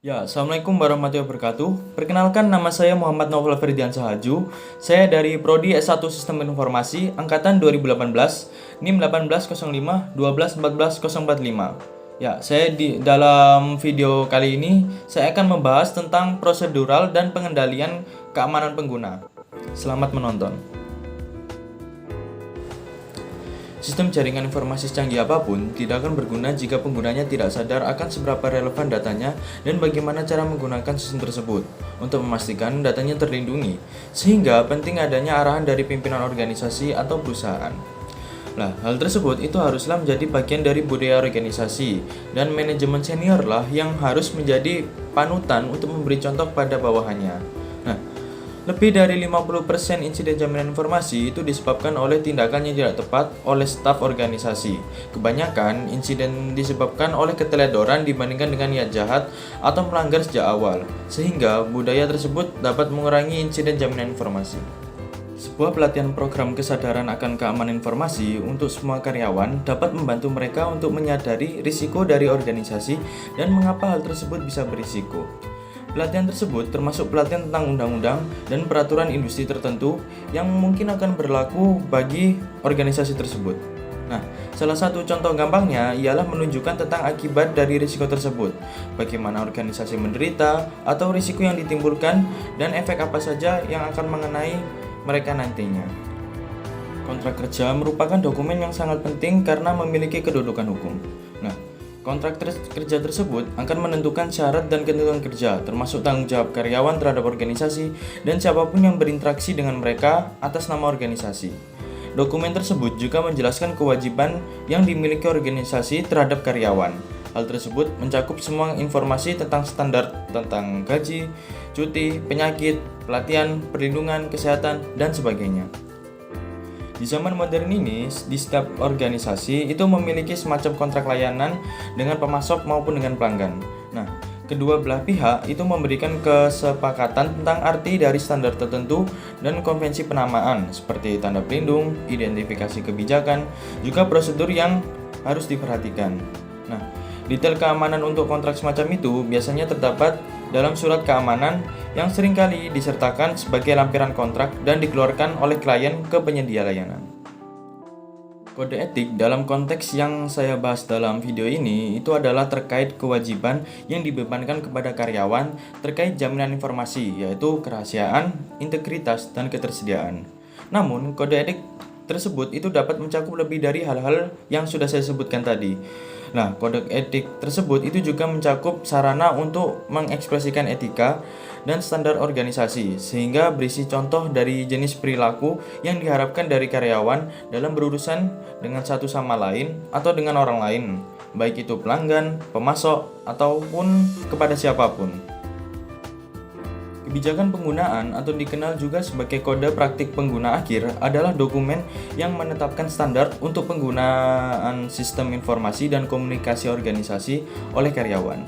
Ya, Assalamualaikum warahmatullahi wabarakatuh. Perkenalkan, nama saya Muhammad Novel Ferdian Sahaju. Saya dari Prodi S1 Sistem Informasi Angkatan 2018, NIM 1805 1241045. Ya, saya di dalam video kali ini saya akan membahas tentang prosedural dan pengendalian keamanan pengguna. Selamat menonton. Sistem jaringan informasi secanggih apapun tidak akan berguna jika penggunanya tidak sadar akan seberapa relevan datanya dan bagaimana cara menggunakan sistem tersebut untuk memastikan datanya terlindungi, sehingga penting adanya arahan dari pimpinan organisasi atau perusahaan. Nah, hal tersebut itu haruslah menjadi bagian dari budaya organisasi, dan manajemen senior lah yang harus menjadi panutan untuk memberi contoh pada bawahannya. Nah, lebih dari 50% insiden jaminan informasi itu disebabkan oleh tindakan yang tidak tepat oleh staf organisasi. Kebanyakan insiden disebabkan oleh keteledoran dibandingkan dengan niat jahat atau melanggar sejak awal, sehingga budaya tersebut dapat mengurangi insiden jaminan informasi. Sebuah pelatihan program kesadaran akan keamanan informasi untuk semua karyawan dapat membantu mereka untuk menyadari risiko dari organisasi dan mengapa hal tersebut bisa berisiko. Pelatihan tersebut termasuk pelatihan tentang undang-undang dan peraturan industri tertentu yang mungkin akan berlaku bagi organisasi tersebut. Nah, salah satu contoh gampangnya ialah menunjukkan tentang akibat dari risiko tersebut, bagaimana organisasi menderita, atau risiko yang ditimbulkan, dan efek apa saja yang akan mengenai mereka nantinya. Kontrak kerja merupakan dokumen yang sangat penting karena memiliki kedudukan hukum. Nah, kontrak kerja tersebut akan menentukan syarat dan ketentuan kerja, termasuk tanggung jawab karyawan terhadap organisasi dan siapapun yang berinteraksi dengan mereka atas nama organisasi. Dokumen tersebut juga menjelaskan kewajiban yang dimiliki organisasi terhadap karyawan. Hal tersebut mencakup semua informasi tentang standar tentang gaji, cuti, penyakit, pelatihan, perlindungan, kesehatan, dan sebagainya. Di zaman modern ini, di setiap organisasi itu memiliki semacam kontrak layanan dengan pemasok maupun dengan pelanggan. Nah, kedua belah pihak itu memberikan kesepakatan tentang arti dari standar tertentu dan konvensi penamaan seperti tanda pelindung, identifikasi kebijakan, juga prosedur yang harus diperhatikan. Nah, detail keamanan untuk kontrak semacam itu biasanya terdapat dalam surat keamanan yang seringkali disertakan sebagai lampiran kontrak dan dikeluarkan oleh klien ke penyedia layanan. Kode etik dalam konteks yang saya bahas dalam video ini itu adalah terkait kewajiban yang dibebankan kepada karyawan terkait jaminan informasi, yaitu kerahasiaan, integritas, dan ketersediaan. Namun, kode etik tersebut itu dapat mencakup lebih dari hal-hal yang sudah saya sebutkan tadi. Nah, kode etik tersebut itu juga mencakup sarana untuk mengekspresikan etika dan standar organisasi, sehingga berisi contoh dari jenis perilaku yang diharapkan dari karyawan dalam berurusan dengan satu sama lain atau dengan orang lain, baik itu pelanggan, pemasok, ataupun kepada siapapun. Kebijakan penggunaan atau dikenal juga sebagai kode praktik pengguna akhir adalah dokumen yang menetapkan standar untuk penggunaan sistem informasi dan komunikasi organisasi oleh karyawan.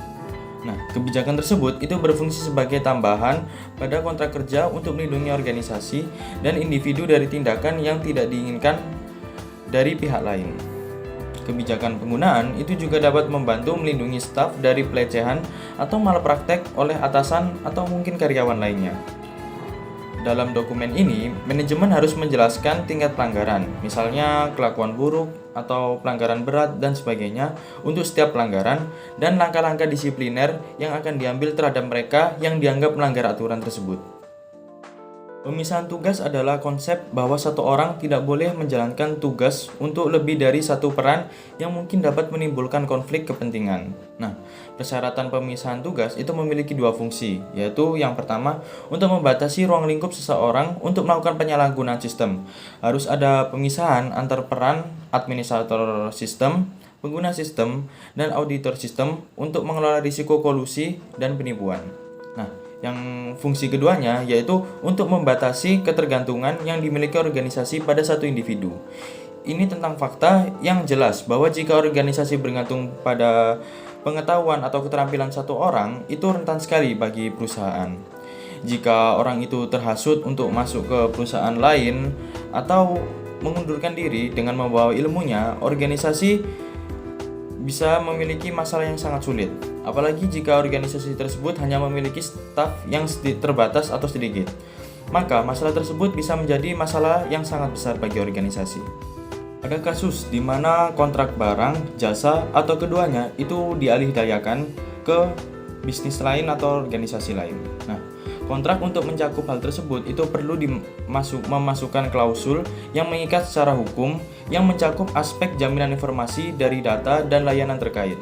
Nah, kebijakan tersebut itu berfungsi sebagai tambahan pada kontrak kerja untuk melindungi organisasi dan individu dari tindakan yang tidak diinginkan dari pihak lain. Kebijakan penggunaan itu juga dapat membantu melindungi staf dari pelecehan atau malpraktek oleh atasan atau mungkin karyawan lainnya. Dalam dokumen ini, manajemen harus menjelaskan tingkat pelanggaran, misalnya kelakuan buruk atau pelanggaran berat dan sebagainya untuk setiap pelanggaran, dan langkah-langkah disipliner yang akan diambil terhadap mereka yang dianggap melanggar aturan tersebut. Pemisahan tugas adalah konsep bahwa satu orang tidak boleh menjalankan tugas untuk lebih dari satu peran yang mungkin dapat menimbulkan konflik kepentingan. Nah, persyaratan pemisahan tugas itu memiliki dua fungsi, yaitu yang pertama, untuk membatasi ruang lingkup seseorang untuk melakukan penyalahgunaan sistem. Harus ada pemisahan antar peran administrator sistem, pengguna sistem, dan auditor sistem untuk mengelola risiko kolusi dan penipuan. Nah, yang fungsi keduanya yaitu untuk membatasi ketergantungan yang dimiliki organisasi pada satu individu. Ini tentang fakta yang jelas bahwa jika organisasi bergantung pada pengetahuan atau keterampilan satu orang, itu rentan sekali bagi perusahaan. Jika orang itu terhasut untuk masuk ke perusahaan lain atau mengundurkan diri dengan membawa ilmunya, organisasi bisa memiliki masalah yang sangat sulit. apalagi jika organisasi tersebut hanya memiliki staf yang terbatas atau sedikit. Maka masalah tersebut bisa menjadi masalah yang sangat besar bagi organisasi. Ada kasus di mana kontrak barang, jasa, atau keduanya itu dialihdayakan ke bisnis lain atau organisasi lain. Nah, kontrak untuk mencakup hal tersebut itu perlu memasukkan klausul yang mengikat secara hukum yang mencakup aspek jaminan informasi dari data dan layanan terkait.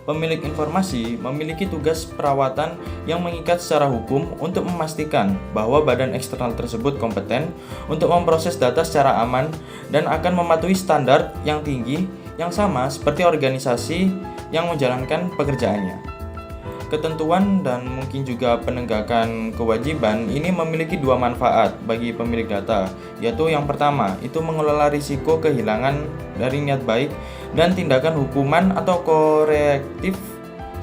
Pemilik informasi memiliki tugas perawatan yang mengikat secara hukum untuk memastikan bahwa badan eksternal tersebut kompeten untuk memproses data secara aman dan akan mematuhi standar yang tinggi yang sama seperti organisasi yang menjalankan pekerjaannya. Ketentuan dan mungkin juga penegakan kewajiban ini memiliki dua manfaat bagi pemilik data, yaitu yang pertama, itu mengelola risiko kehilangan dari niat baik dan tindakan hukuman atau korektif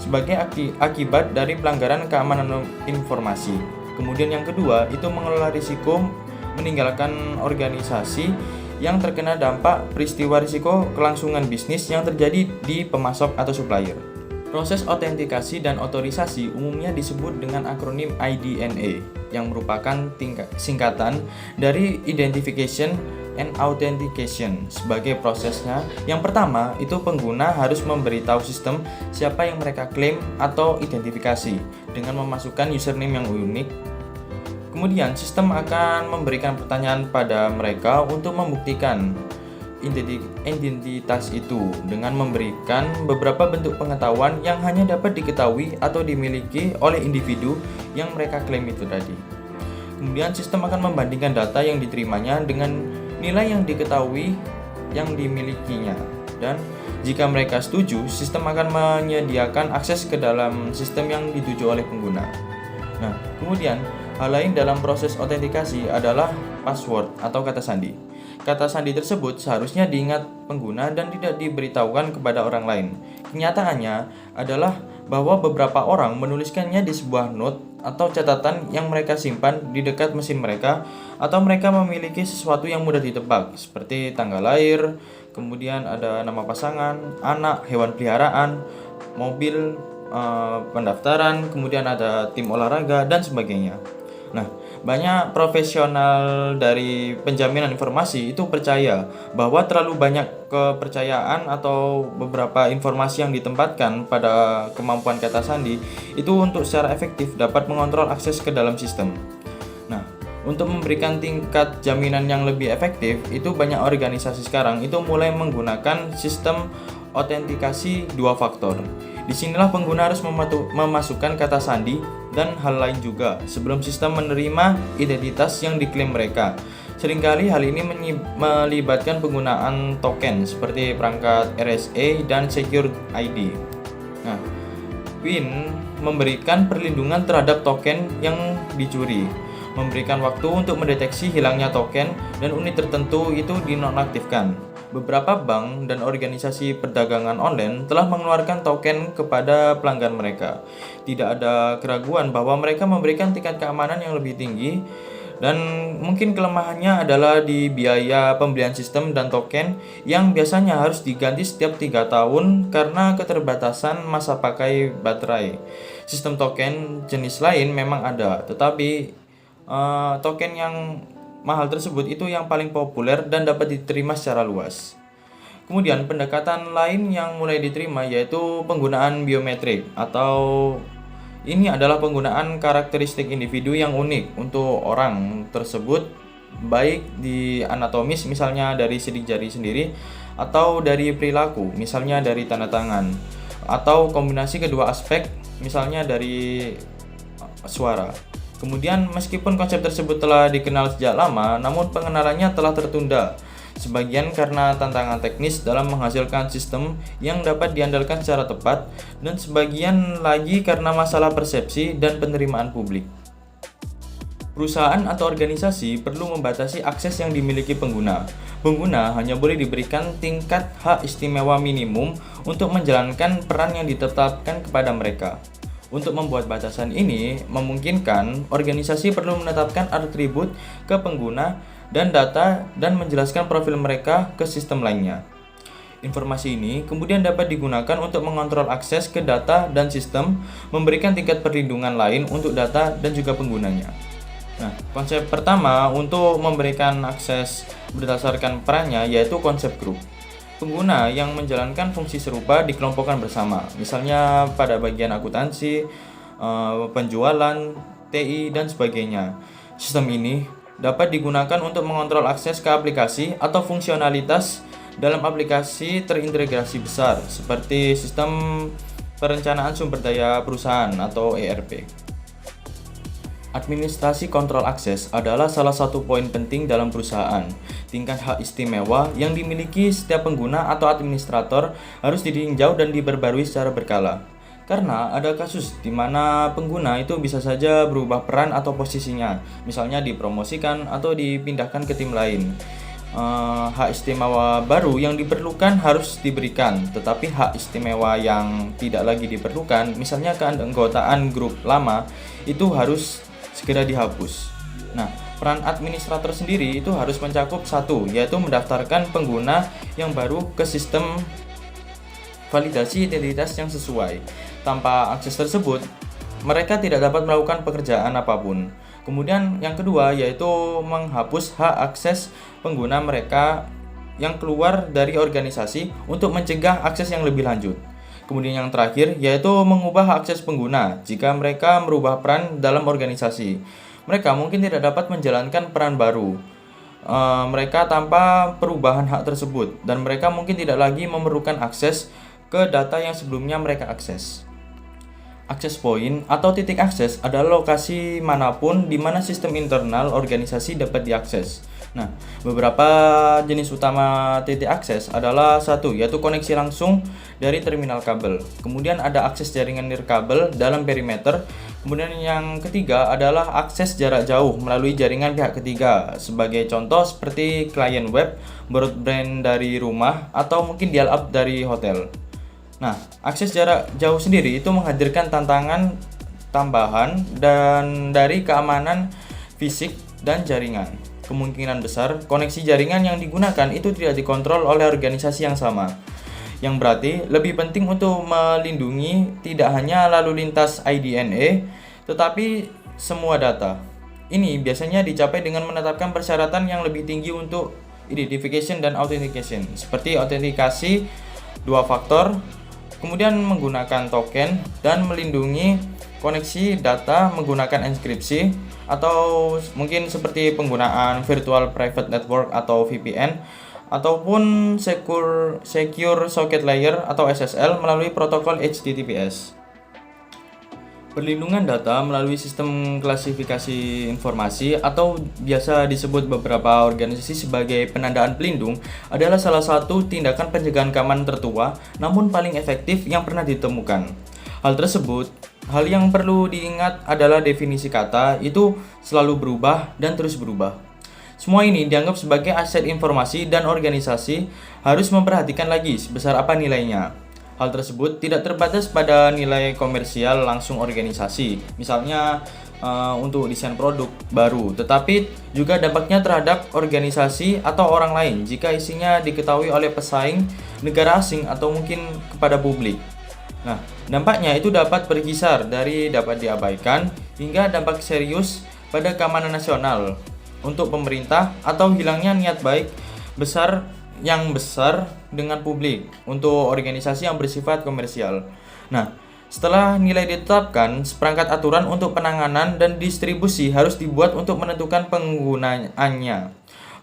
sebagai akibat dari pelanggaran keamanan informasi. Kemudian yang kedua, itu mengelola risiko meninggalkan organisasi yang terkena dampak peristiwa risiko kelangsungan bisnis yang terjadi di pemasok atau supplier. Proses autentikasi dan otorisasi umumnya disebut dengan akronim IDNA yang merupakan singkatan dari Identification and Authentication. Sebagai prosesnya, yang pertama itu pengguna harus memberitahu sistem siapa yang mereka klaim atau identifikasi dengan memasukkan username yang unik. Kemudian sistem akan memberikan pertanyaan pada mereka untuk membuktikan identitas itu dengan memberikan beberapa bentuk pengetahuan yang hanya dapat diketahui atau dimiliki oleh individu yang mereka klaim itu tadi. Kemudian sistem akan membandingkan data yang diterimanya dengan nilai yang diketahui yang dimilikinya, dan jika mereka setuju, sistem akan menyediakan akses ke dalam sistem yang dituju oleh pengguna. Nah, kemudian hal lain dalam proses autentikasi adalah password atau kata sandi. Kata sandi tersebut seharusnya diingat pengguna dan tidak diberitahukan kepada orang lain. Kenyataannya adalah bahwa beberapa orang menuliskannya di sebuah note atau catatan yang mereka simpan di dekat mesin mereka, atau mereka memiliki sesuatu yang mudah ditebak seperti tanggal lahir, kemudian ada nama pasangan, anak, hewan peliharaan, mobil, pendaftaran, kemudian ada tim olahraga dan sebagainya. Nah, banyak profesional dari penjaminan informasi itu percaya bahwa terlalu banyak kepercayaan atau beberapa informasi yang ditempatkan pada kemampuan kata sandi itu untuk secara efektif dapat mengontrol akses ke dalam sistem. Nah, untuk memberikan tingkat jaminan yang lebih efektif, itu banyak organisasi sekarang itu mulai menggunakan sistem autentikasi dua faktor. Disinilah pengguna harus memasukkan kata sandi dan hal lain juga sebelum sistem menerima identitas yang diklaim mereka. Seringkali hal ini melibatkan penggunaan token seperti perangkat RSA dan Secure ID. Nah, PIN memberikan perlindungan terhadap token yang dicuri, memberikan waktu untuk mendeteksi hilangnya token dan unit tertentu itu dinonaktifkan. Beberapa bank dan organisasi perdagangan online telah mengeluarkan token kepada pelanggan mereka. Tidak ada keraguan bahwa mereka memberikan tingkat keamanan yang lebih tinggi, dan mungkin kelemahannya adalah di biaya pembelian sistem dan token yang biasanya harus diganti setiap 3 tahun karena keterbatasan masa pakai baterai. Sistem token jenis lain memang ada, tetapi token yang mahal tersebut itu yang paling populer dan dapat diterima secara luas. Kemudian pendekatan lain yang mulai diterima yaitu penggunaan biometrik, atau ini adalah penggunaan karakteristik individu yang unik untuk orang tersebut, baik di anatomis misalnya dari sidik jari sendiri, atau dari perilaku misalnya dari tanda tangan, atau kombinasi kedua aspek misalnya dari suara. Kemudian meskipun konsep tersebut telah dikenal sejak lama, namun pengenalannya telah tertunda. Sebagian karena tantangan teknis dalam menghasilkan sistem yang dapat diandalkan secara tepat, dan sebagian lagi karena masalah persepsi dan penerimaan publik. Perusahaan atau organisasi perlu membatasi akses yang dimiliki pengguna. Pengguna hanya boleh diberikan tingkat hak istimewa minimum untuk menjalankan peran yang ditetapkan kepada mereka. Untuk membuat batasan ini memungkinkan organisasi perlu menetapkan atribut ke pengguna dan data dan menjelaskan profil mereka ke sistem lainnya. Informasi ini kemudian dapat digunakan untuk mengontrol akses ke data dan sistem, memberikan tingkat perlindungan lain untuk data dan juga penggunanya. Nah, konsep pertama untuk memberikan akses berdasarkan perannya yaitu konsep grup. Pengguna yang menjalankan fungsi serupa dikelompokkan bersama, misalnya pada bagian akuntansi, penjualan, TI, dan sebagainya. Sistem ini dapat digunakan untuk mengontrol akses ke aplikasi atau fungsionalitas dalam aplikasi terintegrasi besar, seperti sistem perencanaan sumber daya perusahaan atau ERP. Administrasi kontrol akses adalah salah satu poin penting dalam perusahaan. Tingkat hak istimewa yang dimiliki setiap pengguna atau administrator harus ditinjau dan diperbarui secara berkala. Karena ada kasus di mana pengguna itu bisa saja berubah peran atau posisinya, misalnya dipromosikan atau dipindahkan ke tim lain. Hak istimewa baru yang diperlukan harus diberikan, tetapi hak istimewa yang tidak lagi diperlukan, misalnya keanggotaan grup lama, itu harus segera dihapus. Nah, peran administrator sendiri itu harus mencakup satu, yaitu mendaftarkan pengguna yang baru ke sistem validasi identitas yang sesuai. Tanpa akses tersebut, mereka tidak dapat melakukan pekerjaan apapun. Kemudian yang kedua yaitu menghapus hak akses pengguna mereka yang keluar dari organisasi untuk mencegah akses yang lebih lanjut. Kemudian yang terakhir yaitu mengubah akses pengguna jika mereka merubah peran dalam organisasi. Mereka mungkin tidak dapat menjalankan peran baru mereka tanpa perubahan hak tersebut, dan mereka mungkin tidak lagi memerlukan akses ke data yang sebelumnya mereka akses. Akses point atau titik akses adalah lokasi manapun di mana sistem internal organisasi dapat diakses. Nah, beberapa jenis utama titik akses adalah satu, yaitu koneksi langsung dari terminal kabel. Kemudian ada akses jaringan nirkabel dalam perimeter. Kemudian yang ketiga adalah akses jarak jauh melalui jaringan pihak ketiga. Sebagai contoh seperti klien web, broadband dari rumah, atau mungkin dial-up dari hotel. Nah, akses jarak jauh sendiri itu menghadirkan tantangan tambahan dan dari keamanan fisik dan jaringan. Kemungkinan besar koneksi jaringan yang digunakan itu tidak dikontrol oleh organisasi yang sama. Yang berarti lebih penting untuk melindungi tidak hanya lalu lintas IDNA, tetapi semua data. Ini biasanya dicapai dengan menetapkan persyaratan yang lebih tinggi untuk identification dan authentication, seperti autentikasi dua faktor, kemudian menggunakan token, dan melindungi koneksi data menggunakan enkripsi, atau mungkin seperti penggunaan virtual private network atau VPN, ataupun secure socket layer atau SSL melalui protokol HTTPS. Perlindungan data melalui sistem klasifikasi informasi atau biasa disebut beberapa organisasi sebagai penandaan pelindung adalah salah satu tindakan pencegahan keamanan tertua namun paling efektif yang pernah ditemukan. Hal yang perlu diingat adalah definisi kata itu selalu berubah dan terus berubah. Semua ini dianggap sebagai aset informasi dan organisasi harus memperhatikan lagi sebesar apa nilainya. Hal tersebut tidak terbatas pada nilai komersial langsung organisasi, misalnya untuk desain produk baru, tetapi juga dampaknya terhadap organisasi atau orang lain jika isinya diketahui oleh pesaing, negara asing, atau mungkin kepada publik. Nah, dampaknya itu dapat berkisar dari dapat diabaikan hingga dampak serius pada keamanan nasional untuk pemerintah atau hilangnya niat baik besar dengan publik untuk organisasi yang bersifat komersial. Nah, setelah nilai ditetapkan, seperangkat aturan untuk penanganan dan distribusi harus dibuat untuk menentukan penggunaannya.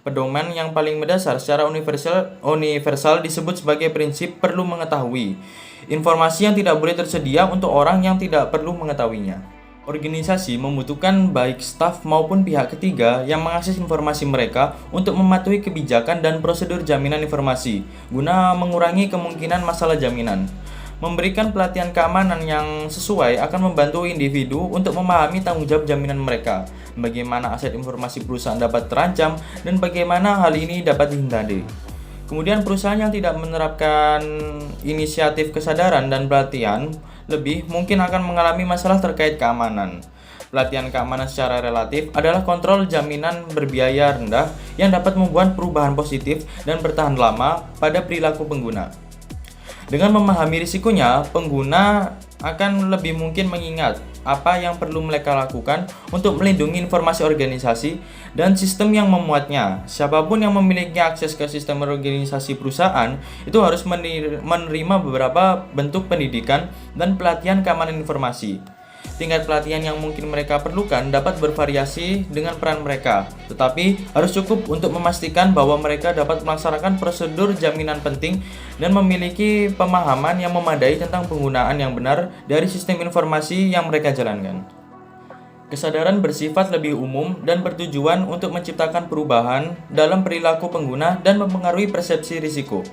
Pedoman yang paling mendasar secara universal disebut sebagai prinsip perlu mengetahui. Informasi yang tidak boleh tersedia untuk orang yang tidak perlu mengetahuinya. Organisasi membutuhkan baik staf maupun pihak ketiga yang mengakses informasi mereka untuk mematuhi kebijakan dan prosedur jaminan informasi, guna mengurangi kemungkinan masalah jaminan. Memberikan pelatihan keamanan yang sesuai akan membantu individu untuk memahami tanggung jawab jaminan mereka, bagaimana aset informasi perusahaan dapat terancam, dan bagaimana hal ini dapat dihindari. Kemudian perusahaan yang tidak menerapkan inisiatif kesadaran dan pelatihan lebih mungkin akan mengalami masalah terkait keamanan. Pelatihan keamanan secara relatif adalah kontrol jaminan berbiaya rendah yang dapat membuat perubahan positif dan bertahan lama pada perilaku pengguna. Dengan memahami risikonya, pengguna akan lebih mungkin mengingat apa yang perlu mereka lakukan untuk melindungi informasi organisasi dan sistem yang memuatnya. Siapapun yang memiliki akses ke sistem organisasi perusahaan itu harus menerima beberapa bentuk pendidikan dan pelatihan keamanan informasi. Tingkat pelatihan yang mungkin mereka perlukan dapat bervariasi dengan peran mereka, tetapi harus cukup untuk memastikan bahwa mereka dapat melaksanakan prosedur jaminan penting dan memiliki pemahaman yang memadai tentang penggunaan yang benar dari sistem informasi yang mereka jalankan. Kesadaran bersifat lebih umum dan bertujuan untuk menciptakan perubahan dalam perilaku pengguna dan mempengaruhi persepsi risiko.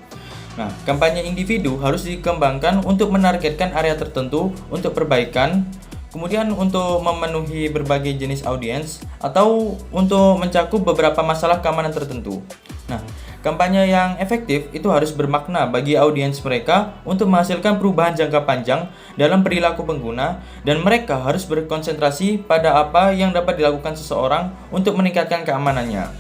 Nah, kampanye individu harus dikembangkan untuk menargetkan area tertentu untuk perbaikan, kemudian untuk memenuhi berbagai jenis audiens, atau untuk mencakup beberapa masalah keamanan tertentu. Nah, kampanye yang efektif itu harus bermakna bagi audiens mereka untuk menghasilkan perubahan jangka panjang dalam perilaku pengguna, dan mereka harus berkonsentrasi pada apa yang dapat dilakukan seseorang untuk meningkatkan keamanannya.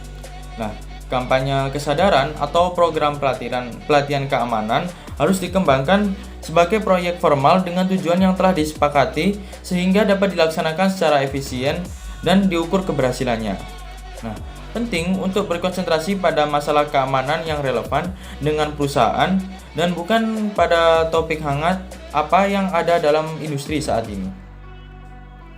Nah, kampanye kesadaran atau program pelatihan keamanan harus dikembangkan sebagai proyek formal dengan tujuan yang telah disepakati sehingga dapat dilaksanakan secara efisien dan diukur keberhasilannya. Nah, penting untuk berkonsentrasi pada masalah keamanan yang relevan dengan perusahaan dan bukan pada topik hangat apa yang ada dalam industri saat ini.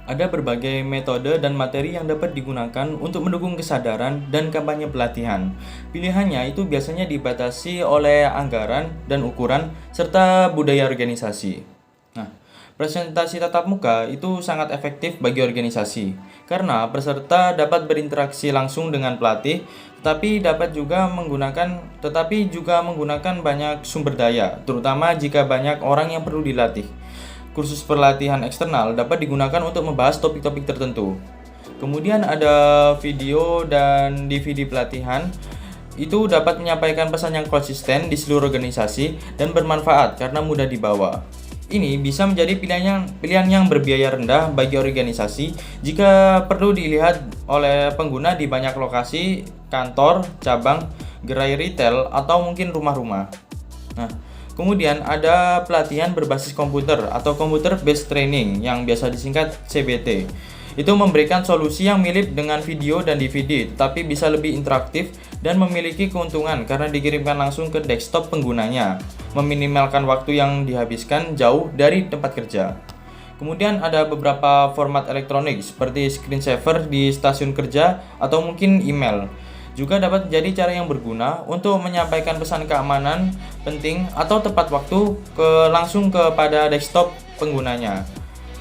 Ada berbagai metode dan materi yang dapat digunakan untuk mendukung kesadaran dan kampanye pelatihan. Pilihannya itu biasanya dibatasi oleh anggaran dan ukuran serta budaya organisasi. Nah, presentasi tatap muka itu sangat efektif bagi organisasi karena peserta dapat berinteraksi langsung dengan pelatih, tetapi juga menggunakan banyak sumber daya, terutama jika banyak orang yang perlu dilatih. Kursus pelatihan eksternal dapat digunakan untuk membahas topik-topik tertentu. Kemudian ada video dan DVD pelatihan. Itu dapat menyampaikan pesan yang konsisten di seluruh organisasi dan bermanfaat karena mudah dibawa. Ini bisa menjadi pilihan yang berbiaya rendah bagi organisasi jika perlu dilihat oleh pengguna di banyak lokasi, kantor, cabang, gerai retail, atau mungkin rumah-rumah. Nah, kemudian ada pelatihan berbasis komputer atau Computer Based Training yang biasa disingkat CBT. Itu memberikan solusi yang mirip dengan video dan DVD, tetapi bisa lebih interaktif dan memiliki keuntungan karena dikirimkan langsung ke desktop penggunanya, meminimalkan waktu yang dihabiskan jauh dari tempat kerja. Kemudian ada beberapa format elektronik seperti screensaver di stasiun kerja atau mungkin email. Juga dapat menjadi cara yang berguna untuk menyampaikan pesan keamanan penting atau tepat waktu langsung kepada desktop penggunanya.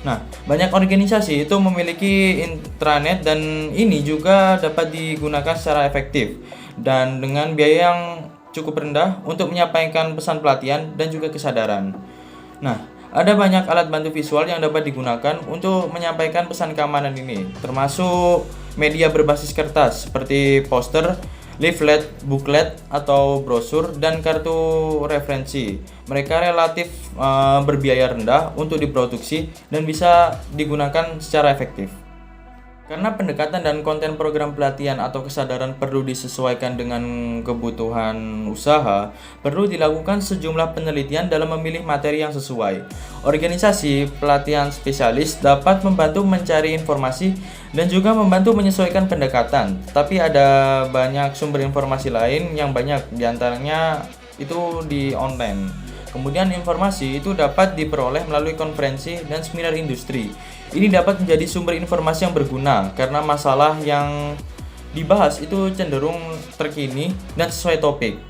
Nah, banyak organisasi itu memiliki intranet dan ini juga dapat digunakan secara efektif dan dengan biaya yang cukup rendah untuk menyampaikan pesan pelatihan dan juga kesadaran. Nah, ada banyak alat bantu visual yang dapat digunakan untuk menyampaikan pesan keamanan ini, termasuk media berbasis kertas seperti poster, leaflet, booklet, atau brosur, dan kartu referensi. Mereka relatif berbiaya rendah untuk diproduksi dan bisa digunakan secara efektif. Karena pendekatan dan konten program pelatihan atau kesadaran perlu disesuaikan dengan kebutuhan usaha, perlu dilakukan sejumlah penelitian dalam memilih materi yang sesuai. Organisasi pelatihan spesialis dapat membantu mencari informasi dan juga membantu menyesuaikan pendekatan. Tapi ada banyak sumber informasi lain yang banyak, diantaranya itu di online. Kemudian informasi itu dapat diperoleh melalui konferensi dan seminar industri. Ini dapat menjadi sumber informasi yang berguna karena masalah yang dibahas itu cenderung terkini dan sesuai topik.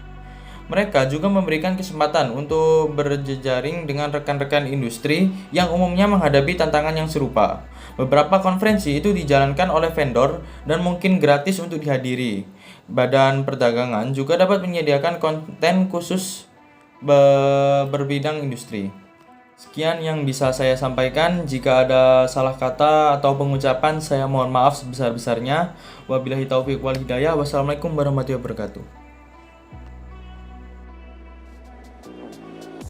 Mereka juga memberikan kesempatan untuk berjejaring dengan rekan-rekan industri yang umumnya menghadapi tantangan yang serupa. Beberapa konferensi itu dijalankan oleh vendor dan mungkin gratis untuk dihadiri. Badan perdagangan juga dapat menyediakan konten khusus berbidang industri. Sekian yang bisa saya sampaikan. Jika ada salah kata atau pengucapan, saya mohon maaf sebesar-besarnya. Wabillahi taufiq wal hidayah. Wassalamualaikum warahmatullahi wabarakatuh.